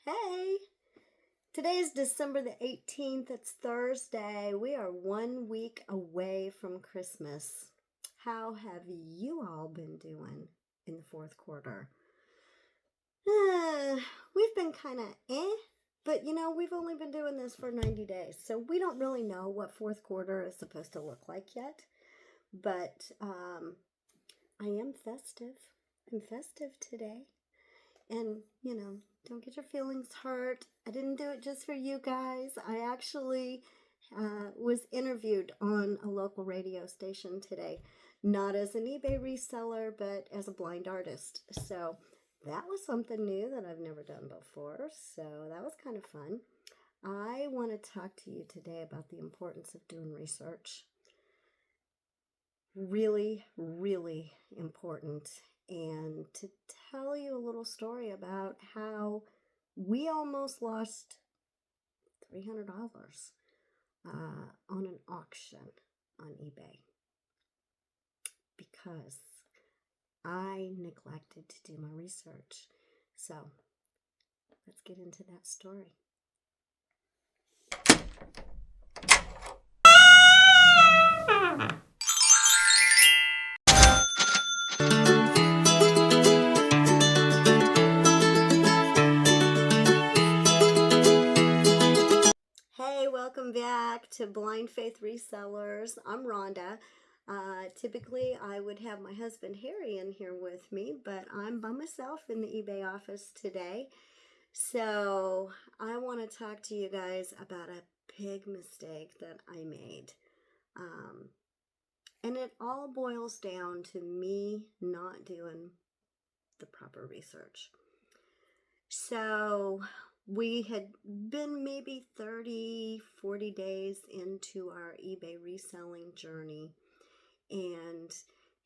Hey, today is December the 18th. It's Thursday. We are 1 week away from Christmas. How have you all been doing in the fourth quarter? We've been kind of but we've only been doing this for 90 days, so we don't really know what fourth quarter is supposed to look like yet. But I am festive. I'm festive today. And, don't get your feelings hurt. I didn't do it just for you guys. I actually was interviewed on a local radio station today, not as an eBay reseller, but as a blind artist. So that was something new that I've never done before. So that was kind of fun. I want to talk to you today about the importance of doing research. Really, really important. And to tell you a little story about how we almost lost $300 on an auction on eBay because I neglected to do my research. So let's get into that story. Hey, welcome back to Blind Faith Resellers. I'm Rhonda. Typically, I would have my husband Harry in here with me, but I'm by myself in the eBay office today. So I want to talk to you guys about a big mistake that I made. And it all boils down to me not doing the proper research. So we had been maybe 30, 40 days into our eBay reselling journey, and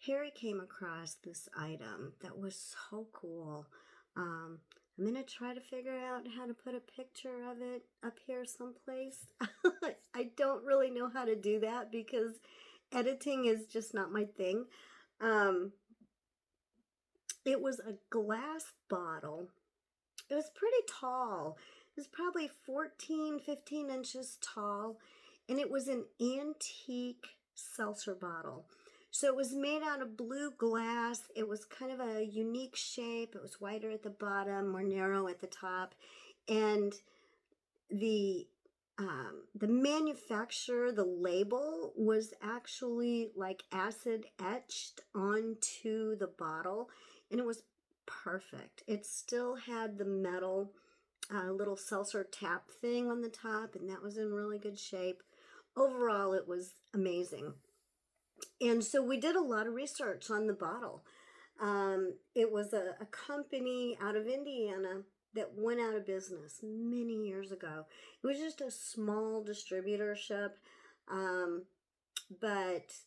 Harry came across this item that was so cool. I'm going to try to figure out how to put a picture of it up here someplace. I don't really know how to do that because editing is just not my thing. It was a glass bottle. It was pretty tall. It was probably 14, 15 inches tall, and it was an antique seltzer bottle. So it was made out of blue glass. It was kind of a unique shape. It was wider at the bottom, more narrow at the top, and the manufacturer, the label was actually like acid etched onto the bottle, and it was perfect. It still had the metal little seltzer tap thing on the top, and that was in really good shape. Overall, it was amazing. And so we did a lot of research on the bottle. It was a company out of Indiana that went out of business many years ago. It was just a small distributorship, but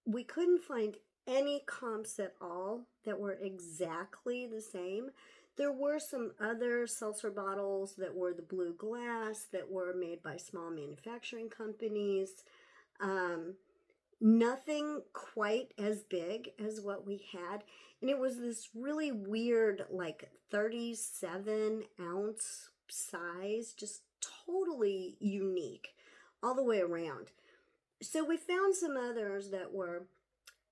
we couldn't find any comps at all that were exactly the same. There were some other seltzer bottles that were the blue glass that were made by small manufacturing companies. Nothing quite as big as what we had. And it was this really weird, like 37-ounce size, just totally unique all the way around. So we found some others that were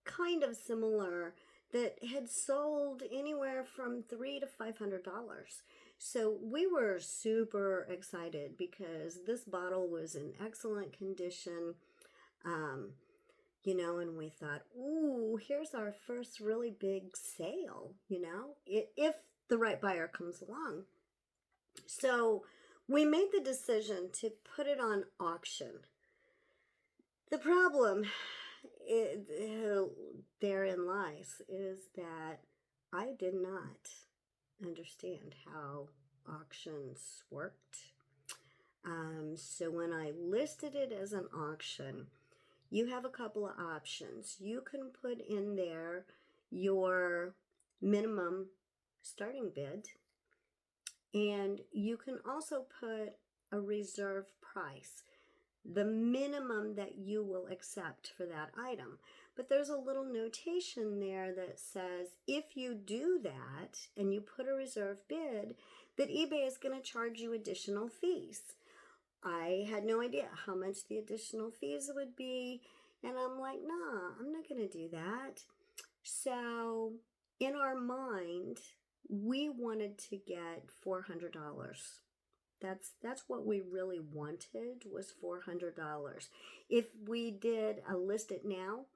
kind of similar that had sold anywhere from $300 to $500. So we were super excited because this bottle was in excellent condition. And we thought, ooh, here's our first really big sale, if the right buyer comes along. So we made the decision to put it on auction. The problem therein lies is that I did not understand how auctions worked. So when I listed it as an auction, you have a couple of options. You can put in there your minimum starting bid, and you can also put a reserve price, the minimum that you will accept for that item. but there's a little notation there that says if you do that and you put a reserve bid, that eBay is going to charge you additional fees. I had no idea how much the additional fees would be, and I'm like, nah, I'm not going to do that. So in our mind, we wanted to get $400. That's what we really wanted, was $400. If we did a list it now,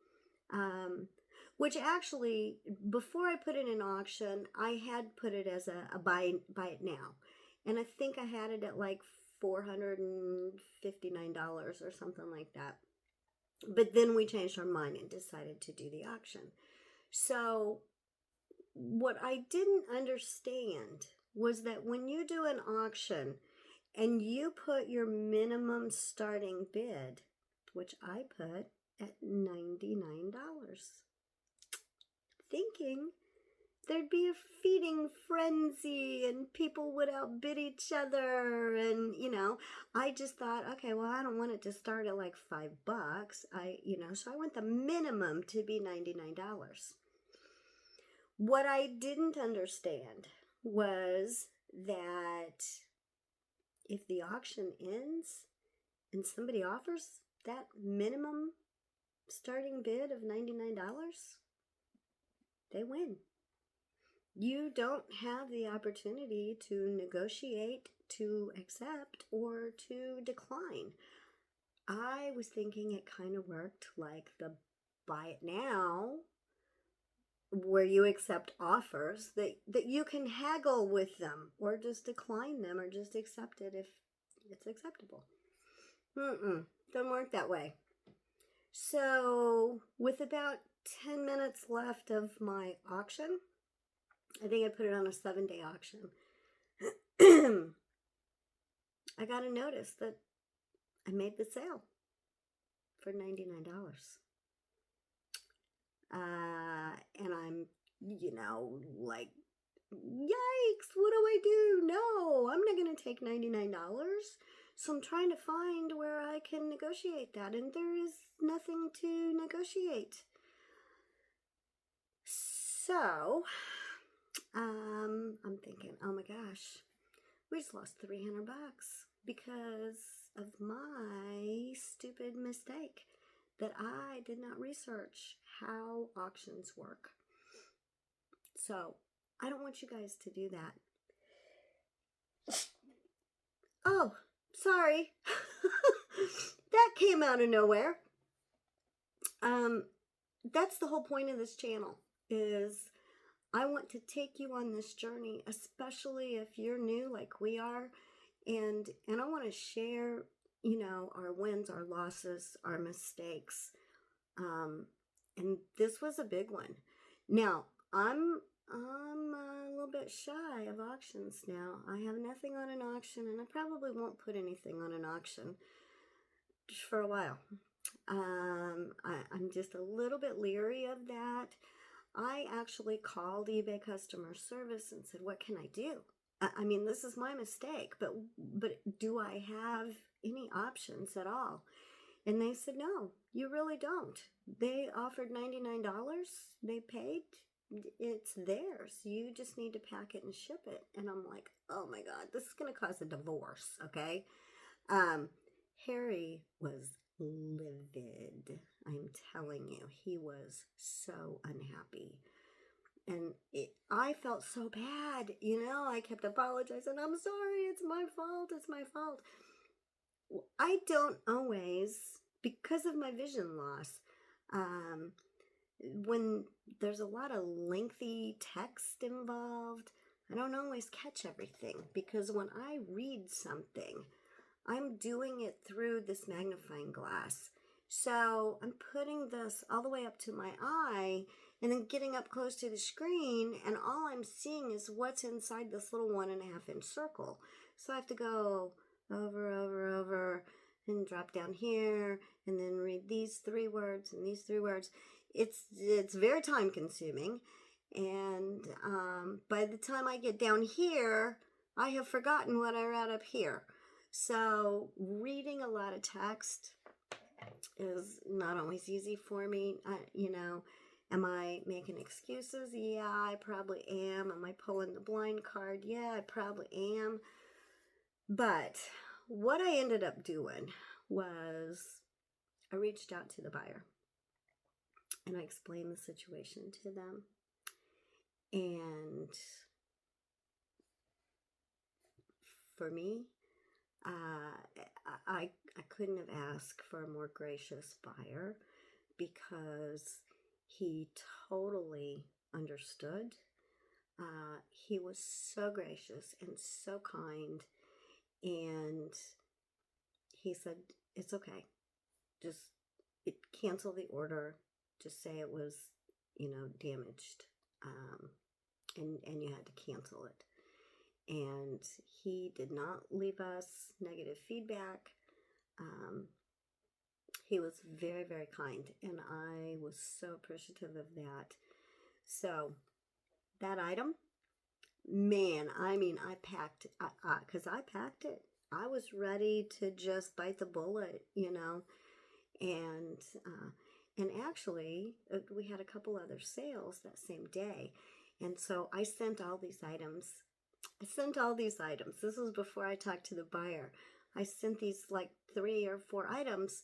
which actually, before I put it in auction, I had put it as a buy it now. And I think I had it at like $459 or something like that. But then we changed our mind and decided to do the auction. So what I didn't understand was that when you do an auction and you put your minimum starting bid, which I put at $99, thinking there'd be a feeding frenzy and people would outbid each other, and I just thought, okay, well, I don't want it to start at like $5. So I want the minimum to be $99. What I didn't understand was that if the auction ends and somebody offers that minimum starting bid of $99, they win. You don't have the opportunity to negotiate, to accept, or to decline. I was thinking it kind of worked like the buy it now, where you accept offers that you can haggle with them or just decline them or just accept it if it's acceptable. Doesn't work that way. So with about 10 minutes left of my auction, I think I put it on a 7-day auction, I got a notice that I made the sale for $99. And I'm, like, yikes, what do I do? No, I'm not going to take $99. So I'm trying to find where I can negotiate that, and there is nothing to negotiate. So, I'm thinking, oh my gosh, we just lost $300 because of my stupid mistake that I did not research how auctions work. So I don't want you guys to do that. Oh, sorry. That came out of nowhere. That's the whole point of this channel, is I want to take you on this journey, especially if you're new like we are, and I want to share, our wins, our losses, our mistakes. And this was a big one. Now, I'm a little bit shy of auctions now. I have nothing on an auction, and I probably won't put anything on an auction for a while. I'm just a little bit leery of that. I actually called eBay customer service and said, what can I do? I mean, this is my mistake, but do I have any options at all? And they said, no, you really don't. They offered $99. They paid. It's theirs. You just need to pack it and ship it. And I'm like, oh my God, this is going to cause a divorce, okay? Harry was livid. I'm telling you, he was so unhappy. And I felt so bad, I kept apologizing. I'm sorry, it's my fault, I don't always, because of my vision loss, when there's a lot of lengthy text involved, I don't always catch everything, because when I read something, I'm doing it through this magnifying glass. So I'm putting this all the way up to my eye and then getting up close to the screen, and all I'm seeing is what's inside this little 1.5-inch circle. So I have to go over, and drop down here, and then read these 3 words and these 3 words. It's very time consuming, and by the time I get down here, I have forgotten what I read up here. So reading a lot of text is not always easy for me. Am I making excuses? Yeah, I probably am. Am I pulling the blind card? Yeah, I probably am. But what I ended up doing was I reached out to the buyer and I explained the situation to them. And for me, I couldn't have asked for a more gracious buyer because he totally understood. He was so gracious and so kind, and he said, "It's okay. Just cancel the order. Just say it was, damaged, and you had to cancel it." And he did not leave us negative feedback. He was very, very kind, and I was so appreciative of that. So that item, man, I packed, because I packed it. I was ready to just bite the bullet, and actually, we had a couple other sales that same day, and so I sent all these items. This was before I talked to the buyer. I sent these like 3 or 4 items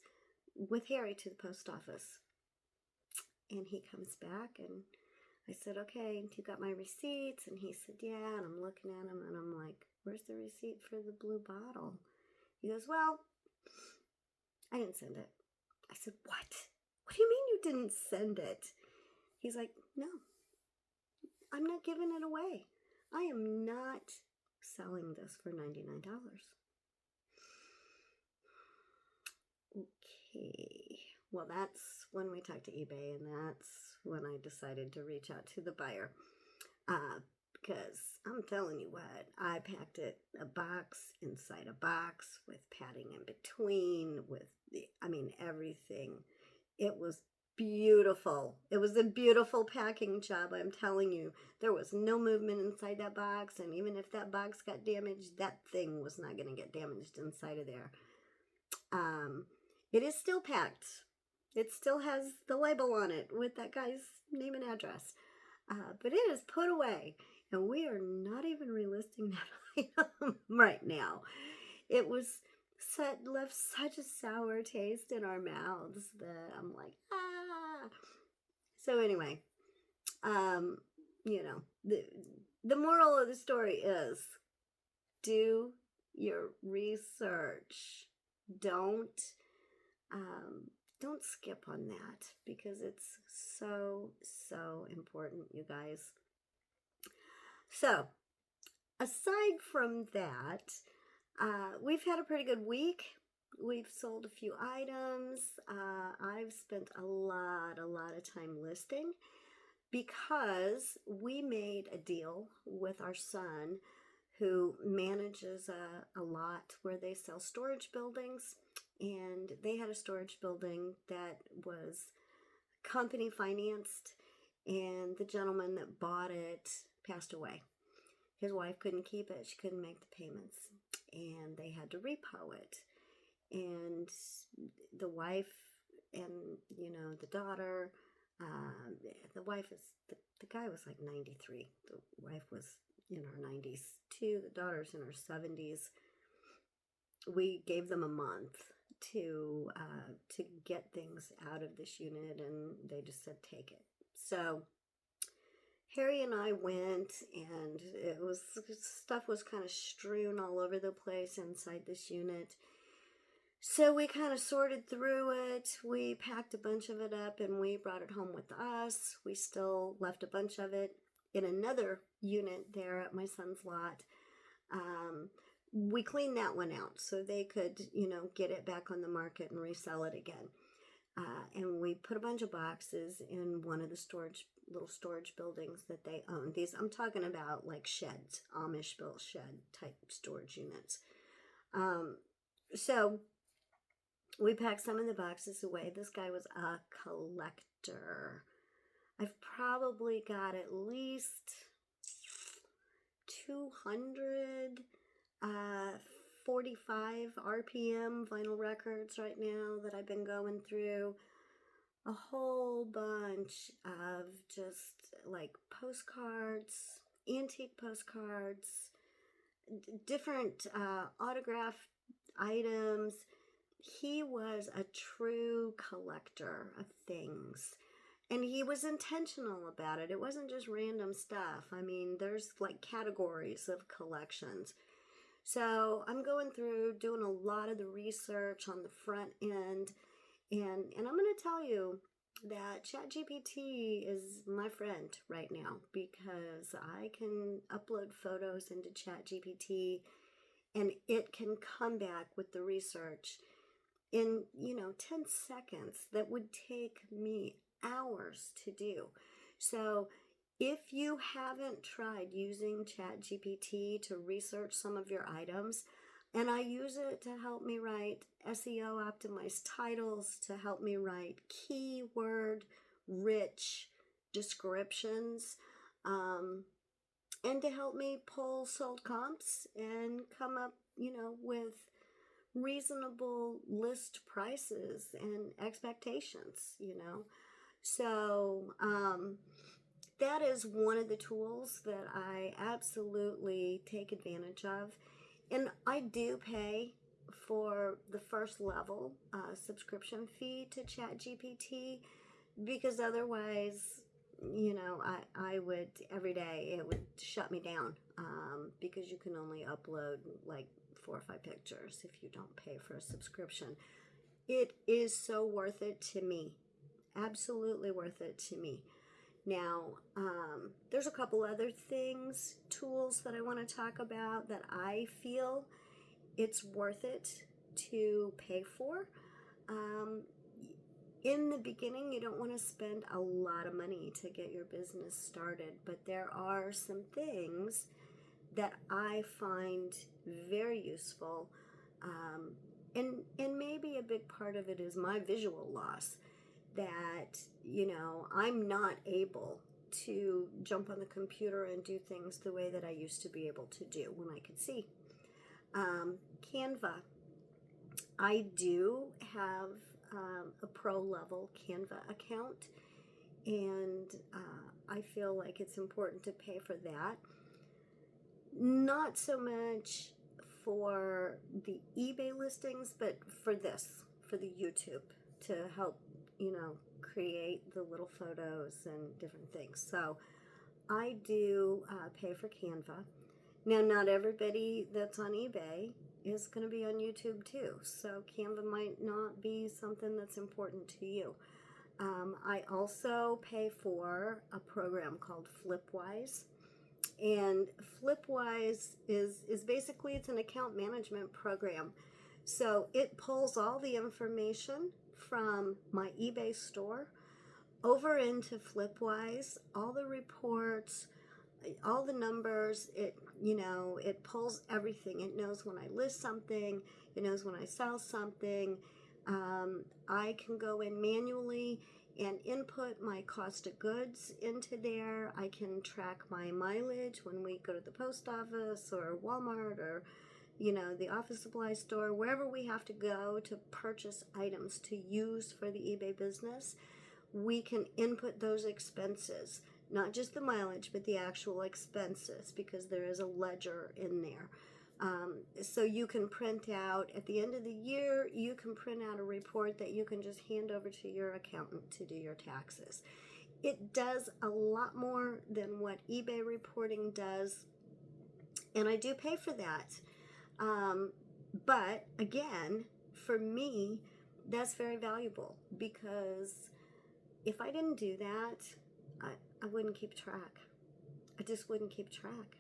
with Harry to the post office. And he comes back and I said, "Okay, you got my receipts?" And he said, "Yeah." And I'm looking at him and I'm like, "Where's the receipt for the blue bottle?" He goes, "Well, I didn't send it." I said, "What? What do you mean you didn't send it?" He's like, "No, I'm not giving it away. I am not selling this for $99. Okay. Well, that's when we talked to eBay, and that's when I decided to reach out to the buyer. Because I'm telling you what, I packed it a box inside a box with padding in between, with everything. It was beautiful. It was a beautiful packing job, I'm telling you. There was no movement inside that box, and even if that box got damaged, that thing was not going to get damaged inside of there. It is still packed. It still has the label on it with that guy's name and address. But it is put away, and we are not even relisting that item right now. It was left such a sour taste in our mouths that I'm like, ah. So anyway, the moral of the story is do your research. Don't skip on that because it's so, so important, you guys. So, aside from that, we've had a pretty good week. We've sold a few items. I've spent a lot of time listing because we made a deal with our son who manages a lot where they sell storage buildings. And they had a storage building that was company financed, and the gentleman that bought it passed away. His wife couldn't keep it. She couldn't make the payments, and they had to repo it. And the wife and, the daughter, the wife is, the guy was like 93. The wife was in her 90s too. The daughter's in her 70s. We gave them a month to get things out of this unit, and they just said take it. So Harry and I went, and stuff was kind of strewn all over the place inside this unit. So we kind of sorted through it. We packed a bunch of it up and we brought it home with us. We still left a bunch of it in another unit there at my son's lot. We cleaned that one out so they could, get it back on the market and resell it again. And we put a bunch of boxes in one of the little storage buildings that they own. These, I'm talking about like sheds, Amish built shed type storage units. So we packed some of the boxes away. This guy was a collector. I've probably got at least 200 45 RPM vinyl records right now that I've been going through. A whole bunch of just like postcards, antique postcards, different autograph items. He was a true collector of things. And he was intentional about it. It wasn't just random stuff. I mean, there's like categories of collections. So I'm going through doing a lot of the research on the front end. And I'm going to tell you that ChatGPT is my friend right now because I can upload photos into ChatGPT and it can come back with the research in 10 seconds that would take me hours to do. So if you haven't tried using ChatGPT to research some of your items, and I use it to help me write SEO optimized titles, to help me write keyword rich descriptions, and to help me pull sold comps and come up with reasonable list prices and expectations. So that is one of the tools that I absolutely take advantage of. And I do pay for the first level subscription fee to ChatGPT because otherwise, I would, every day, it would shut me down because you can only upload like 4 or 5 pictures if you don't pay for a subscription. It is so worth it to me. Absolutely worth it to me. Now, there's a couple other things, tools that I want to talk about that I feel it's worth it to pay for. In the beginning, you don't want to spend a lot of money to get your business started, but there are some things that I find very useful. And maybe a big part of it is my visual loss, that, I'm not able to jump on the computer and do things the way that I used to be able to do when I could see. Canva. I do have a pro level Canva account, and I feel like it's important to pay for that. Not so much for the eBay listings, but for the YouTube, to help, create the little photos and different things. So I do pay for Canva. Now, not everybody that's on eBay is going to be on YouTube too. So Canva might not be something that's important to you. I also pay for a program called Flipwise. And Flipwise is basically, it's an account management program. So it pulls all the information from my eBay store over into Flipwise, all the reports, all the numbers. It pulls everything. It knows when I list something. It knows when I sell something. I can go in manually and input my cost of goods into there. I can track my mileage when we go to the post office or Walmart or the office supply store, wherever we have to go to purchase items to use for the eBay business. We can input those expenses, not just the mileage, but the actual expenses, because there is a ledger in there. So you can print out, at the end of the year, you can print out a report that you can just hand over to your accountant to do your taxes. It does a lot more than what eBay reporting does, and I do pay for that. But again, for me, that's very valuable, because if I didn't do that, I wouldn't keep track. I just wouldn't keep track.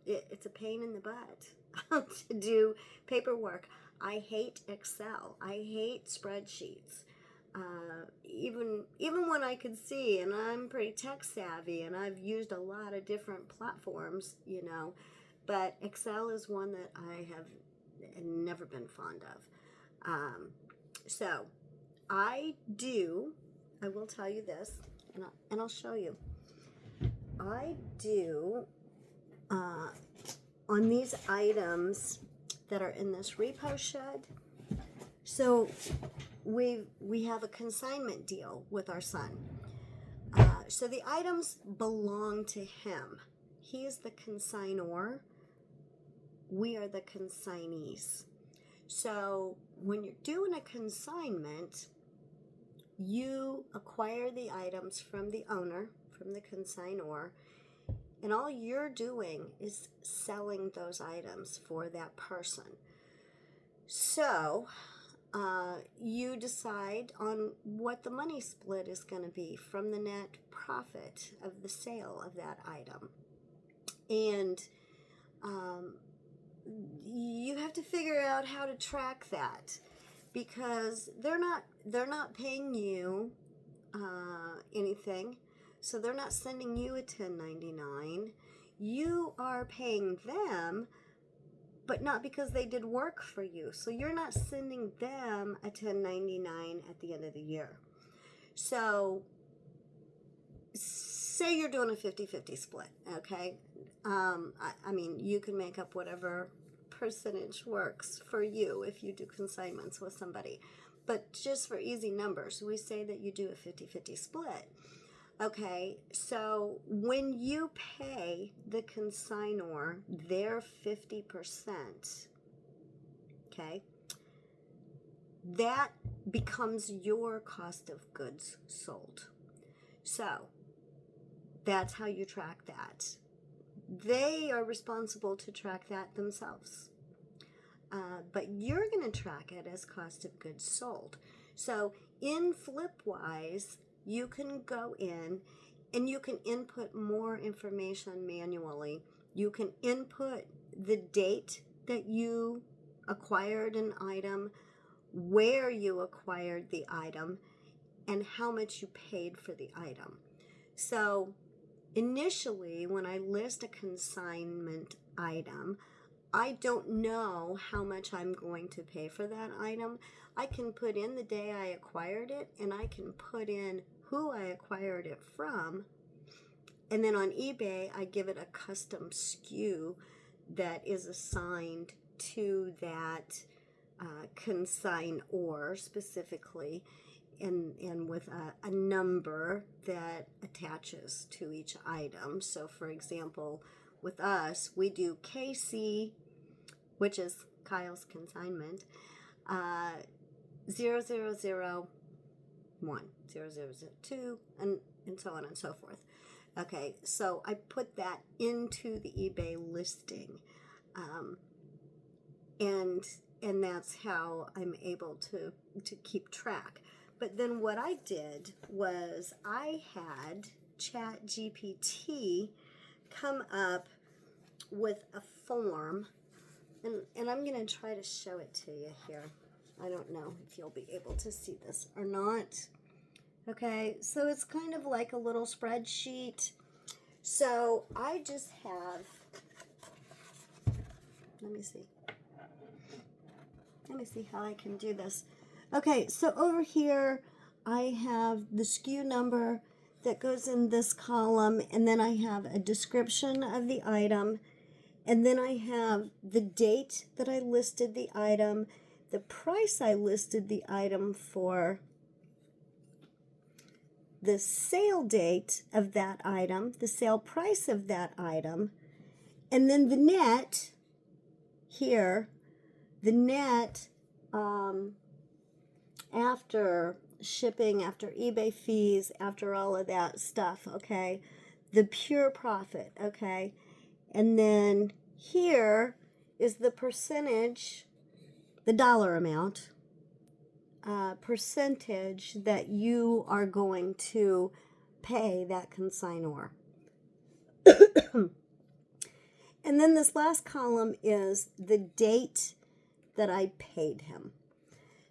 It's a pain in the butt to do paperwork. I hate Excel. I hate spreadsheets. Even when I could see, and I'm pretty tech savvy, and I've used a lot of different platforms, but Excel is one that I have never been fond of. So I will tell you this, and I'll show you. I do, on these items that are in this repo shed. So we have a consignment deal with our son. So the items belong to him. He is the consignor. We are the consignees. So when you're doing a consignment, you acquire the items from the owner, from the consignor, and all you're doing is selling those items for that person. So you decide on what the money split is going to be from the net profit of the sale of that item. And you have to figure out how to track that, because they're not paying you anything, so they're not sending you a 1099. You are paying them, but not because they did work for you. So you're not sending them a 1099 at the end of the year. So say you're doing a 50-50 split, okay? I mean, you can make up whatever percentage works for you if you do consignments with somebody. But just for easy numbers, we say that you do a 50-50 split. Okay, so when you pay the consignor their 50%, okay, that becomes your cost of goods sold. So that's how you track that. They are responsible to track that themselves. But you're going to track it as cost of goods sold. So in Flipwise, you can go in and you can input more information manually. You can input the date that you acquired an item, where you acquired the item, and how much you paid for the item. So initially, when I list a consignment item, I don't know how much I'm going to pay for that item. I can put in the day I acquired it, and I can put in who I acquired it from. And then on eBay, I give it a custom SKU that is assigned to that consignor specifically, and with a number that attaches to each item. So for example, with us, we do KC, which is Kyle's consignment, 0001, 0002, and so on and so forth. Okay, so I put that into the eBay listing, and that's how I'm able to keep track. But then what I did was I had ChatGPT come up with a form, and I'm going to try to show it to you here. I don't know if you'll be able to see this or not. Okay, so it's kind of like a little spreadsheet. So I just have, let me see how I can do this. Okay, so over here I have the SKU number that goes in this column, and then I have a description of the item, and then I have the date that I listed the item, the price I listed the item for, the sale date of that item, the sale price of that item, and then the net here, the net after shipping, after eBay fees, after all of that stuff, okay, the pure profit, okay, and then here is the percentage, the dollar amount, percentage that you are going to pay that consignor. And then this last column is the date that I paid him.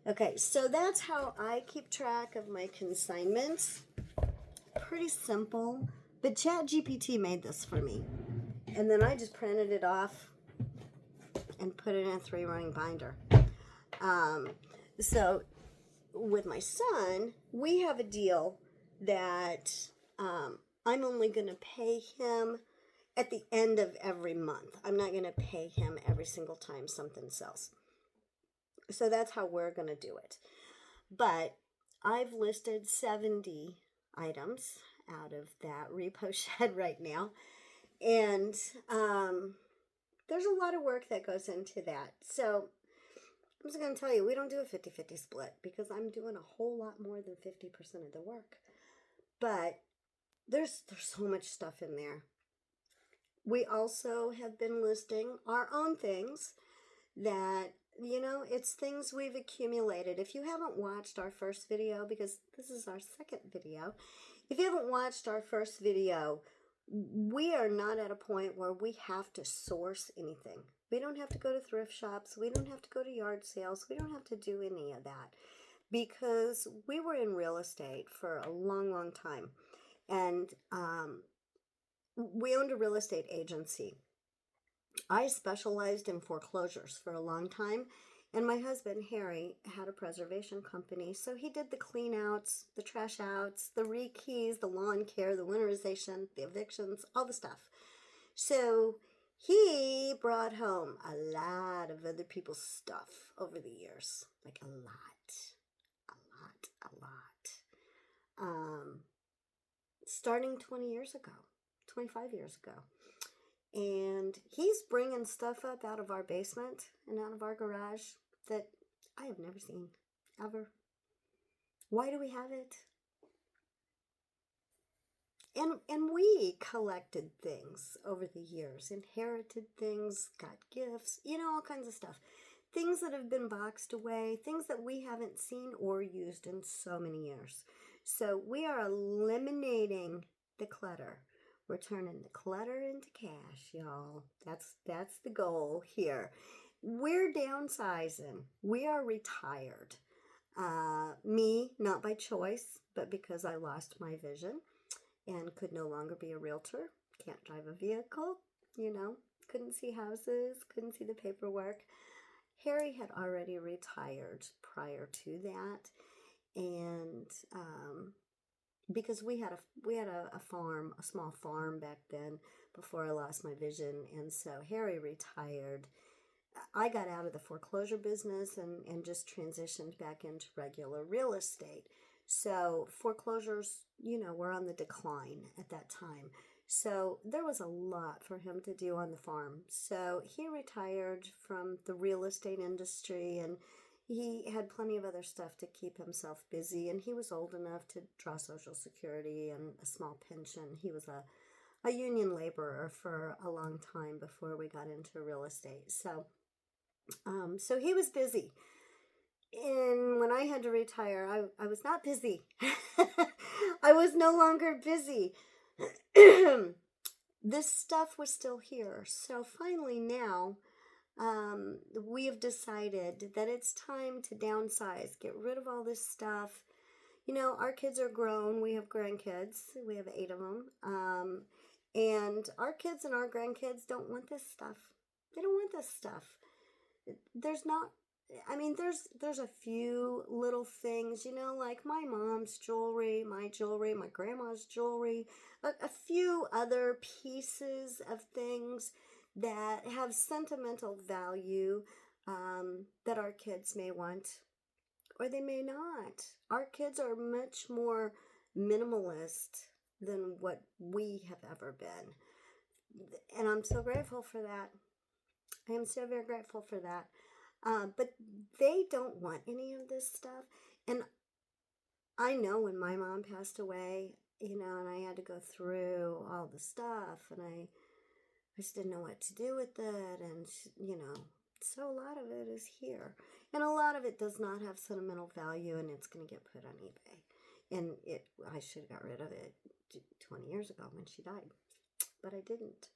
Okay, so that's how I keep track of my consignments. Pretty simple, but ChatGPT made this for me. And then I just printed it off and put it in a 3-ring binder. So with my son, we have a deal that I'm only going to pay him at the end of every month. I'm not going to pay him every single time something sells. So that's how we're going to do it. But I've listed 70 items out of that repo shed right now. And there's a lot of work that goes into that. So I'm just going to tell you, we don't do a 50-50 split because I'm doing a whole lot more than 50% of the work. But there's so much stuff in there. We also have been listing our own things that, it's things we've accumulated. If you haven't watched our first video, because this is our second video, if you haven't watched our first video, we are not at a point where we have to source anything. We don't have to go to thrift shops. We don't have to go to yard sales. We don't have to do any of that because we were in real estate for a long, long time. And we owned a real estate agency. I specialized in foreclosures for a long time, and my husband, Harry, had a preservation company, so he did the clean outs, the trash outs, the rekeys, the lawn care, the winterization, the evictions, all the stuff. So he brought home a lot of other people's stuff over the years, like a lot. Starting 20 years ago, 25 years ago. And he's bringing stuff up out of our basement and out of our garage that I have never seen, ever. Why do we have it? And we collected things over the years, inherited things, got gifts, all kinds of stuff. Things that have been boxed away, things that we haven't seen or used in so many years. So we are eliminating the clutter. We're turning the clutter into cash, y'all. That's the goal here. We're downsizing. We are retired. Me, not by choice, but because I lost my vision and could no longer be a realtor. Can't drive a vehicle, couldn't see houses, couldn't see the paperwork. Harry had already retired prior to that. And because we had a farm, a small farm back then before I lost my vision, and so Harry retired. I got out of the foreclosure business and just transitioned back into regular real estate. So foreclosures, were on the decline at that time. So there was a lot for him to do on the farm. So he retired from the real estate industry, and he had plenty of other stuff to keep himself busy, and he was old enough to draw Social Security and a small pension. He was a union laborer for a long time before we got into real estate. So he was busy. And when I had to retire, I was not busy. I was no longer busy. This stuff was still here. So finally now, we have decided that it's time to downsize, get rid of all this stuff. Our kids are grown. We have grandkids. We have 8 of them. And our kids and our grandkids don't want this stuff. They don't want this stuff. There's a few little things, like my mom's jewelry, my grandma's jewelry, a few other pieces of things that have sentimental value that our kids may want or they may not. Our kids are much more minimalist than what we have ever been. And I'm so grateful for that. I am so very grateful for that. But they don't want any of this stuff. And I know when my mom passed away, and I had to go through all the stuff, and I just didn't know what to do with it, and, so a lot of it is here. And a lot of it does not have sentimental value, and it's going to get put on eBay. And I should have got rid of it 20 years ago when she died, but I didn't.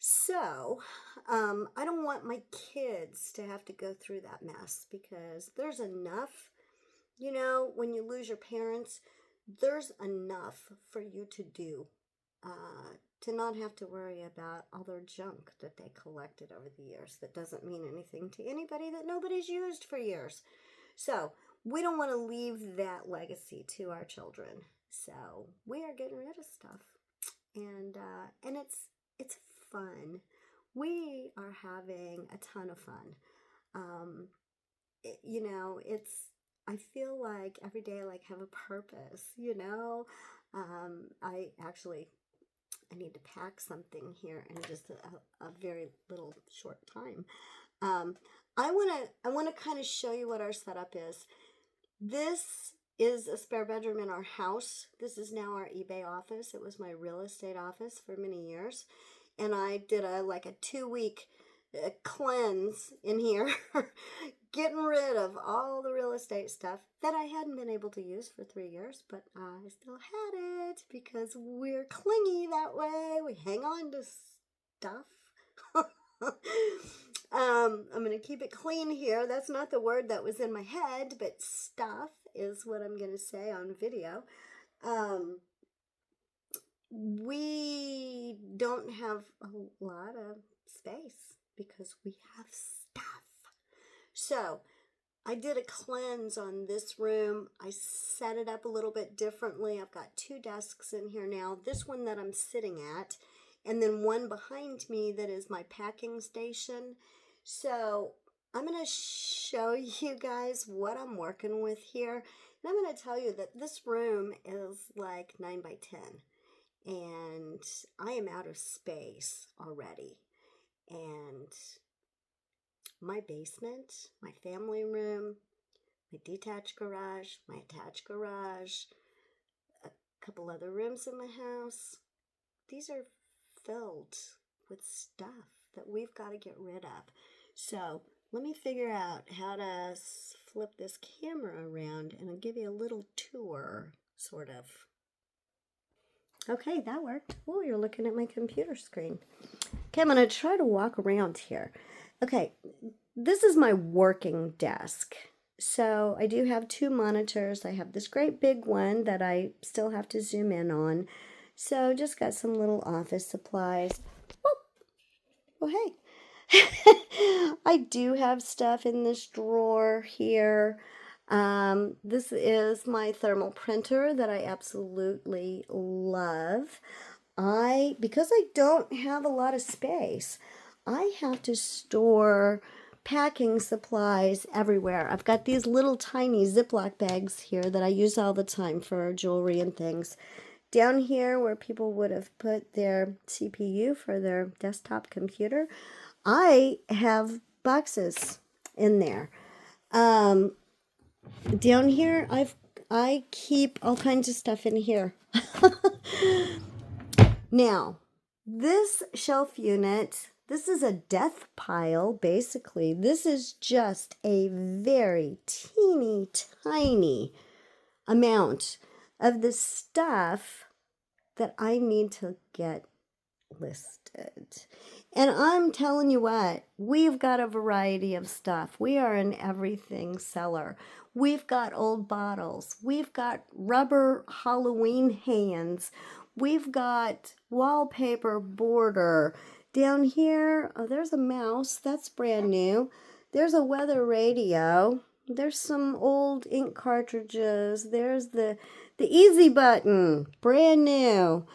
So, I don't want my kids to have to go through that mess because there's enough, when you lose your parents, there's enough for you to do, to not have to worry about all their junk that they collected over the years that doesn't mean anything to anybody that nobody's used for years. So, we don't want to leave that legacy to our children. So, we are getting rid of stuff. And it's fun. We are having a ton of fun. You know, I feel like every day I like have a purpose, you know. I need to pack something here in just a very little short time. Um, I want to kind of show you what our setup is. This is a spare bedroom in our house. This is now our eBay office. It was my real estate office for many years, and I did like a 2 week cleanse in here, getting rid of all the real estate stuff that I hadn't been able to use for 3 years, but I still had it because we're clingy that way. We hang on to stuff. I'm going to keep it clean here. That's not the word that was in my head, but stuff is what I'm going to say on video. We don't have a lot of space because we have stuff. So I did a cleanse on this room. I set it up a little bit differently. I've got 2 desks in here now. This one that I'm sitting at, and then one behind me that is my packing station. So I'm going to show you guys what I'm working with here. And I'm going to tell you that this room is like 9 by 10. And I am out of space already. And my basement, my family room, my detached garage, my attached garage, a couple other rooms in my house, these are filled with stuff that we've got to get rid of. So let me figure out how to flip this camera around and I'll give you a little tour, sort of. Okay, that worked. Oh, you're looking at my computer screen. Okay, I'm going to try to walk around here. Okay, this is my working desk. So I do have 2 monitors. I have this great big one that I still have to zoom in on. So just got some little office supplies. Oh hey. I do have stuff in this drawer here. This is my thermal printer that I absolutely love. Because I don't have a lot of space, I have to store packing supplies everywhere. I've got these little tiny Ziploc bags here that I use all the time for jewelry and things. Down here where people would have put their CPU for their desktop computer, I have boxes in there. Down here, I keep all kinds of stuff in here. Now, this shelf unit, this is a death pile, basically. This is just a very teeny tiny amount of the stuff that I need to get listed. And I'm telling you what, we've got a variety of stuff. We are an everything seller. We've got old bottles. We've got rubber Halloween hands. We've got wallpaper border. Down here, oh, there's a mouse. That's brand new. There's a weather radio. There's some old ink cartridges. There's the easy button, brand new.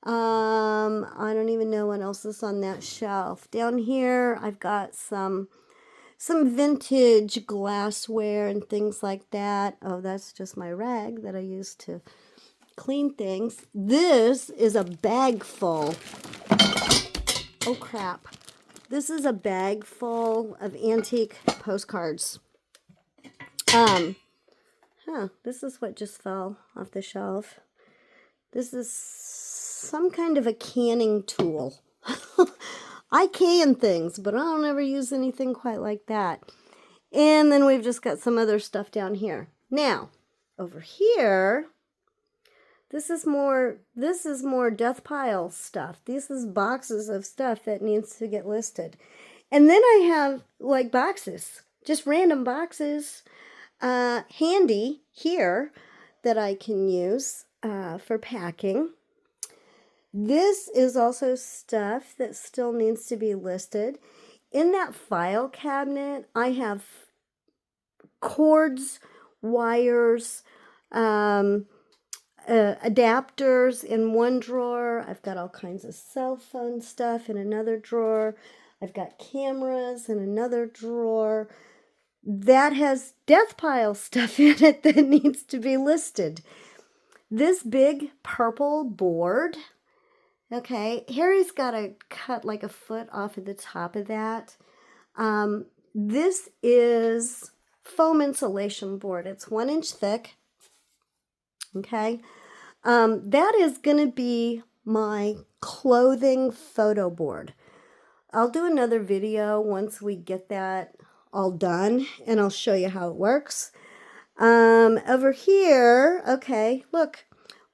I don't even know what else is on that shelf. Down here, I've got some vintage glassware and things like that. Oh, that's just my rag that I use to clean things. This is a bag full. Oh, crap. This is a bag full of antique postcards. This is what just fell off the shelf. This is some kind of a canning tool. I can things, but I don't ever use anything quite like that. And then we've just got some other stuff down here. Now, over here, this is more death pile stuff. This is boxes of stuff that needs to get listed. And then I have like boxes, just random boxes handy here that I can use for packing. This is also stuff that still needs to be listed. In that file cabinet, I have cords, wires, adapters in one drawer. I've got all kinds of cell phone stuff in another drawer. I've got cameras in another drawer. That has death pile stuff in it that needs to be listed. This big purple board, okay, Harry's got to cut like a foot off of the top of that. This is foam insulation board. It's 1 inch thick. Okay. That is going to be my clothing photo board. I'll do another video once we get that all done, and I'll show you how it works. Over here, okay, look,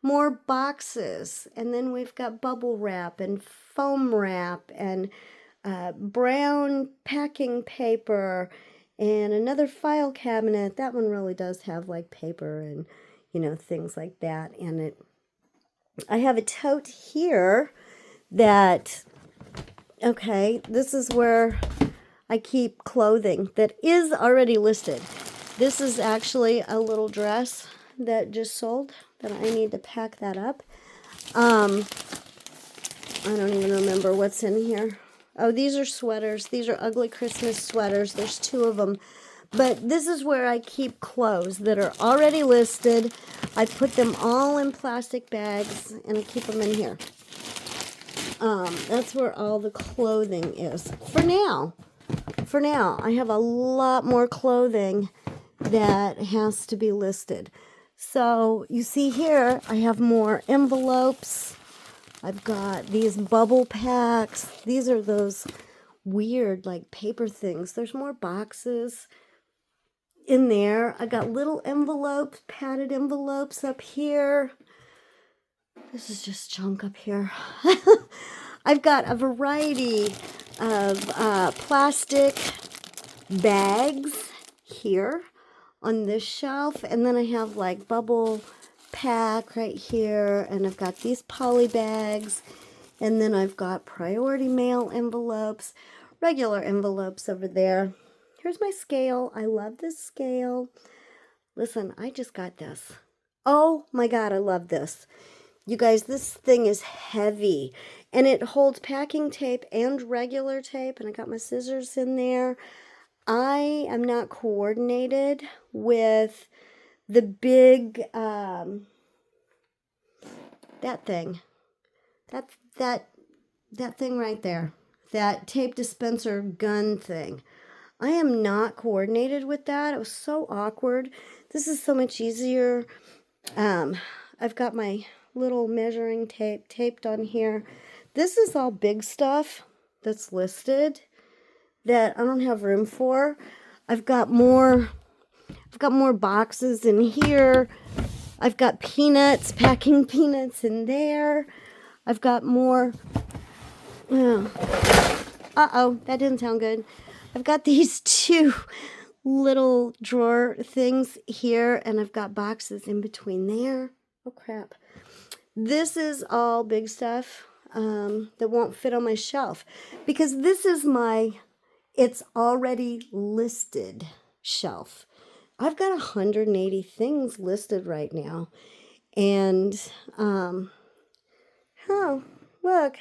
more boxes, and then we've got bubble wrap and foam wrap and brown packing paper and another file cabinet. That one really does have like paper and, you know, things like that. And I have a tote here that, okay, this is where I keep clothing that is already listed. This is actually a little dress that just sold that I need to pack that up. I don't even remember what's in here. Oh, these are sweaters. These are ugly Christmas sweaters. There's 2 of them. But this is where I keep clothes that are already listed. I put them all in plastic bags and I keep them in here. That's where all the clothing is. For now, I have a lot more clothing that has to be listed. So you see here, I have more envelopes. I've got these bubble packs. These are those weird like paper things. There's more boxes in there. I got little envelopes, padded envelopes up here. This is just junk up here. I've got a variety of plastic bags here on this shelf, and then I have like bubble pack right here, and I've got these poly bags, and then I've got priority mail envelopes, regular envelopes over there. Here's my scale. I love this scale. Listen, I just got this. Oh my God, I love this. You guys, this thing is heavy, and it holds packing tape and regular tape, and I got my scissors in there. I am not coordinated with the big, that thing. That thing right there. That tape dispenser gun thing. I am not coordinated with that. It was so awkward. This is so much easier. I've got my little measuring tape taped on here. This is all big stuff that's listed that I don't have room for. I've got more boxes in here. I've got peanuts, packing peanuts in there. I've got more. Uh-oh, that didn't sound good. I've got these 2 little drawer things here, and I've got boxes in between there. Oh, crap. This is all big stuff that won't fit on my shelf, because this is my it's already listed shelf. I've got 180 things listed right now. And, oh, look.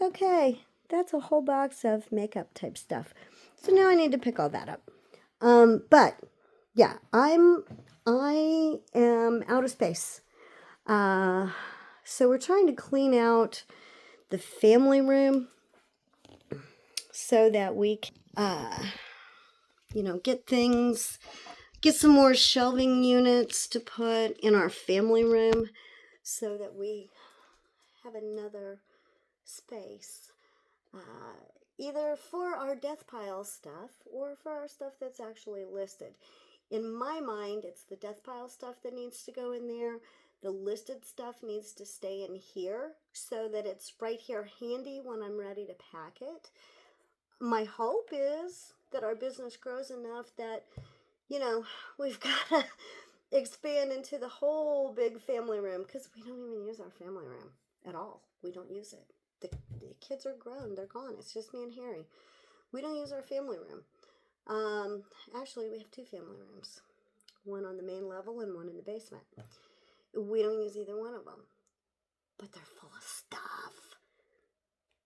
Okay, that's a whole box of makeup type stuff. So now I need to pick all that up. But, yeah, I am out of space. So we're trying to clean out the family room so that we can, get some more shelving units to put in our family room so that we have another space, either for our death pile stuff or for our stuff that's actually listed. In my mind, it's the death pile stuff that needs to go in there. The listed stuff needs to stay in here so that it's right here handy when I'm ready to pack it. My hope is that our business grows enough that, we've got to expand into the whole big family room, because we don't even use our family room at all. We don't use it. The kids are grown. They're gone. It's just me and Harry. We don't use our family room. Actually, we have 2 family rooms. One on the main level and one in the basement. We don't use either one of them. But they're full of stuff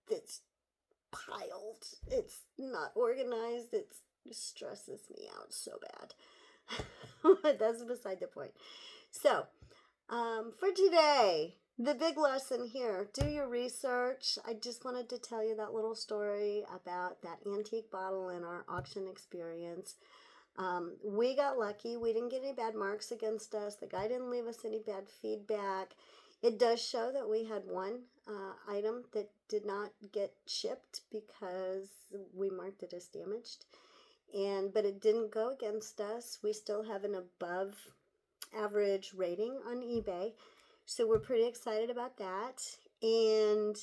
that's piled. It's not organized. It stresses me out so bad. But that's beside the point. So, for today, the big lesson here, do your research. I just wanted to tell you that little story about that antique bottle in our auction experience. We got lucky. We didn't get any bad marks against us. The guy didn't leave us any bad feedback. It does show that we had one item that did not get shipped because we marked it as damaged. But it didn't go against us. We still have an above average rating on eBay. So we're pretty excited about that. And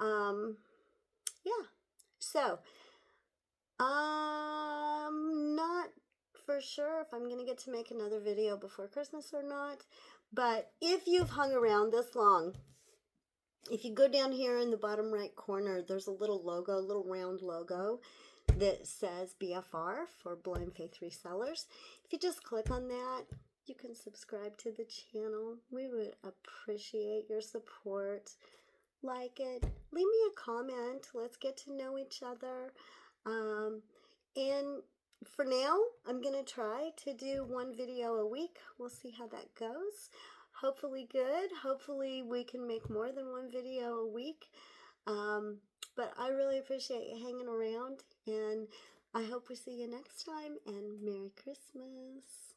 yeah. So I'm not for sure if I'm going to get to make another video before Christmas or not. But if you've hung around this long, if you go down here in the bottom right corner, there's a little logo, a little round logo that says BFR for Blind Faith Resellers. If you just click on that, you can subscribe to the channel. We would appreciate your support. Like it. Leave me a comment. Let's get to know each other. And for now, I'm going to try to do one video a week. We'll see how that goes. Hopefully good. Hopefully we can make more than one video a week. But I really appreciate you hanging around, and I hope we see you next time, and Merry Christmas.